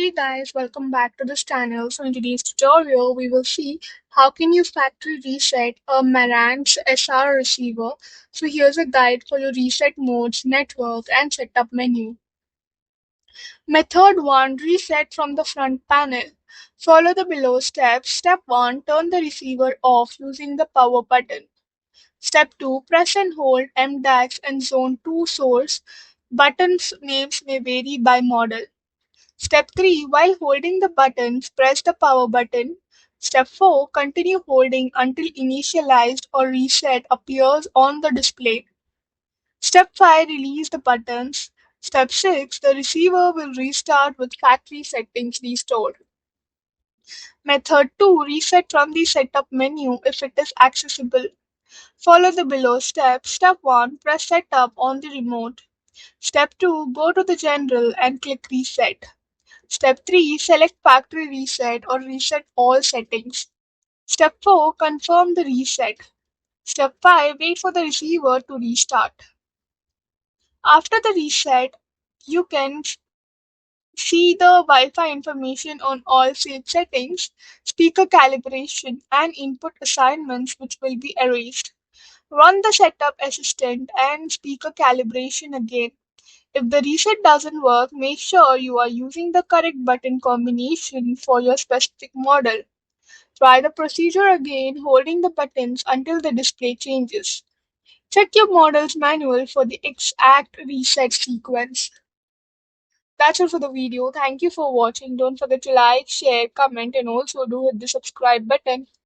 Hey guys, welcome back to this channel. So in today's tutorial, we will see how can you factory reset a Marantz SR receiver. So here's a guide for your reset modes, network, and setup menu. Method 1. Reset from the front panel. Follow the below steps. Step 1. Turn the receiver off using the power button. Step 2. Press and hold M- and Zone 2 source. Buttons names may vary by model. Step 3. While holding the buttons, press the power button. Step 4. Continue holding until initialized or reset appears on the display. Step 5. Release the buttons. Step 6. The receiver will restart with factory settings restored. Method 2. Reset from the setup menu if it is accessible. Follow the below steps. Step 1. Press setup on the remote. Step 2. Go to the general and click reset. Step 3. Select factory reset or reset all settings. Step 4. Confirm the reset. Step 5. Wait for the receiver to restart. After the reset, you can see the Wi-Fi information on all saved settings, speaker calibration, and input assignments which will be erased. Run the setup assistant and speaker calibration again. If the reset doesn't work, make sure you are using the correct button combination for your specific model. Try the procedure again, holding the buttons until the display changes. Check your model's manual for the exact reset sequence. That's all for the video. Thank you for watching. Don't forget to like, share, comment, and also do hit the subscribe button.